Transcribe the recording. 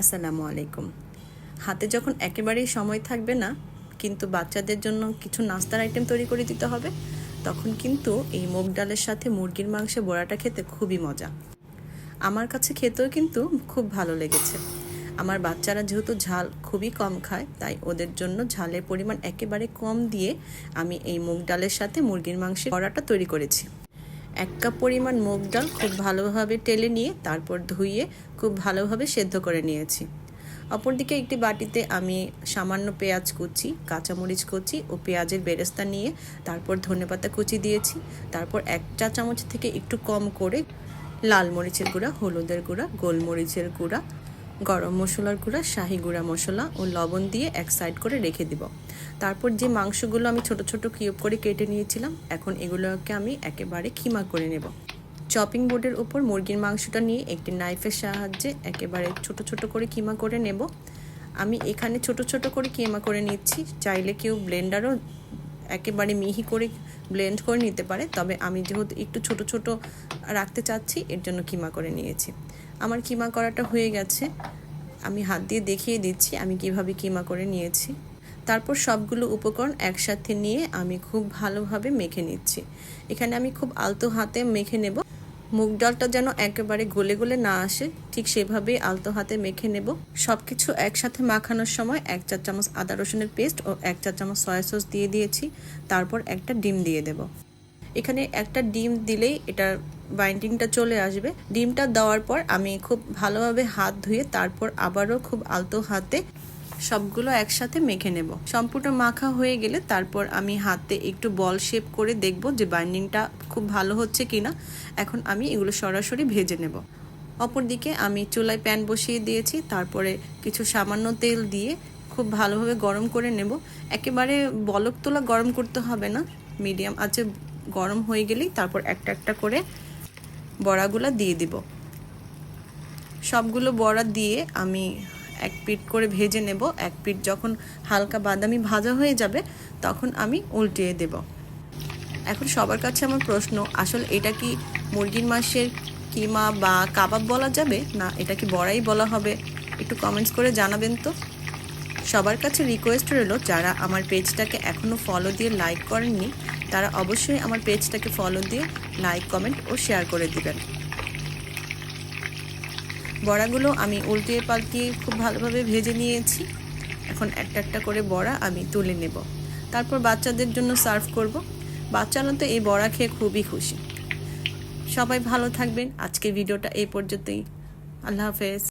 আসসালামু আলাইকুম। হাতে যখন একেবারেই সময় থাকবে না, কিন্তু বাচ্চাদের জন্য কিছু নাস্তার আইটেম তৈরি করে দিতে হবে, তখন কিন্তু এই মুগ ডালের সাথে মুরগির মাংসের বড়াটা খেতে খুবই মজা। আমার কাছে খেতেও কিন্তু খুব ভালো লেগেছে। আমার বাচ্চারা যেহেতু ঝাল খুবই কম খায়, তাই ওদের জন্য ঝালের পরিমাণ একেবারে কম দিয়ে আমি এই মুগ ডালের সাথে মুরগির মাংসের বড়াটা তৈরি করেছি। 1 কাপ পরিমাণ মুগ ডাল খুব ভালোভাবে টেলে নিয়ে তারপর ধুইয়ে খুব ভালোভাবে সেদ্ধ করে নিয়েছি। অপরদিকে একটি বাটিতে আমি সামান্য পেঁয়াজ কুচি, কাঁচামরিচ কুচি ও পেঁয়াজের বেরেস্তা নিয়ে তারপর ধনেপাতা কুচি দিয়েছি। তারপর 1 চা চামচ থেকে একটু কম করে লাল মরিচের গুঁড়া, হলুদের গুঁড়া, গোলমরিচের গুঁড়া, গরম মশলার গুঁড়া, শাহি গুঁড়া মশলা ও লবণ দিয়ে এক সাইড করে রেখে দিব। তারপর যে মাংসগুলো আমি ছোট ছোট কিউব করে কেটে নিয়েছিলাম, এখন এগুলোকে আমি একেবারে কিমা করে নেব। চপিং বোর্ডের উপর মুরগির মাংসটা নিয়ে একটি নাইফের সাহায্যে একেবারে ছোট ছোট করে কিমা করে নেব। আমি এখানে ছোট ছোট করে কিমা করে নিচ্ছি। চাইলে কেউ ব্লেন্ডারও একেবারে মিহি করে ব্লেন্ড করে নিতে পারে, তবে আমি যেহেতু একটু ছোট ছোট রাখতে চাচ্ছি, এর জন্য কিমা করে নিয়েছি। আমার কিমা করাটা হয়ে গেছে। আমি হাত দিয়ে দেখিয়ে দিচ্ছি আমি কিভাবে কিমা করে নিয়েছি। তারপর সবগুলো উপকরণ একসাথে নিয়ে আমি খুব ভালোভাবে মেখে নিচ্ছি। এখানে আমি খুব আলতো হাতে মেখে নেব। মুগ ডালটা যেন একেবারে গলে গলে না আসে, ঠিক সেভাবেই আলতো হাতে মেখে নেব। সব কিছু একসাথে মাখানোর সময় 1 চা চামচ আদা রসুনের পেস্ট ও 1 চা চামচ সয়া সস দিয়ে দিয়েছি। তারপর একটা ডিম দিয়ে দেব। এখানে একটা ডিম দিলেই এটার বাইন্ডিংটা চলে আসবে। ডিমটা দেওয়ার পর আমি খুব ভালোভাবে হাত ধুয়ে তারপর আবারও খুব আলতো হাতে সবগুলো একসাথে মেখে নেব। সম্পূর্ণ মাখা হয়ে গেলে তারপর আমি হাতে একটু বল শেপ করে দেখব যে বাইন্ডিংটা খুব ভালো হচ্ছে কিনা। এখন আমি এগুলো সরাসরি ভেজে নেব। অপরদিকে আমি চুলায় প্যান বসিয়ে দিয়েছি। তারপরে কিছু সামান্য তেল দিয়ে খুব ভালোভাবে গরম করে নেব। একেবারে বলক তোলা গরম করতে হবে না, মিডিয়াম আঁচে গরম হয়ে গেলেই তারপর একটা একটা করে বড়াগুলো দিয়ে দিব। সবগুলো বড়া দিয়ে আমি এক পিঠ করে ভেজে নেব। এক পিঠ যখন হালকা বাদামি ভাজা হয়ে যাবে তখন আমি উল্টিয়ে দেব। এখন সবার কাছে আমার প্রশ্ন, আসলে এটা কি মুরগির মাংসের কিমা বা কাবাব বলা যাবে, না এটা কি বড়াই বলা হবে? একটু কমেন্টস করে জানাবেন তো। সবার কাছে রিকোয়েস্ট রইল, যারা আমার পেজটাকে এখনও ফলো দিয়ে লাইক করেননি তারা অবশ্যই আমার পেজটাকে ফলো দিয়ে লাইক, কমেন্ট ও শেয়ার করে দিবেন। বড়াগুলো আমি উল্টিয়ে পাল্টিয়ে খুব ভালোভাবে ভেজে নিয়েছি। এখন একটা একটা করে বড়া আমি তুলে নেব। তারপর বাচ্চাদের জন্য সার্ভ করব। বাচ্চারা তো এই বড়া খেয়ে খুবই খুশি। সবাই ভালো থাকবেন। আজকের ভিডিওটা এই পর্যন্তই। আল্লাহ হাফেজ।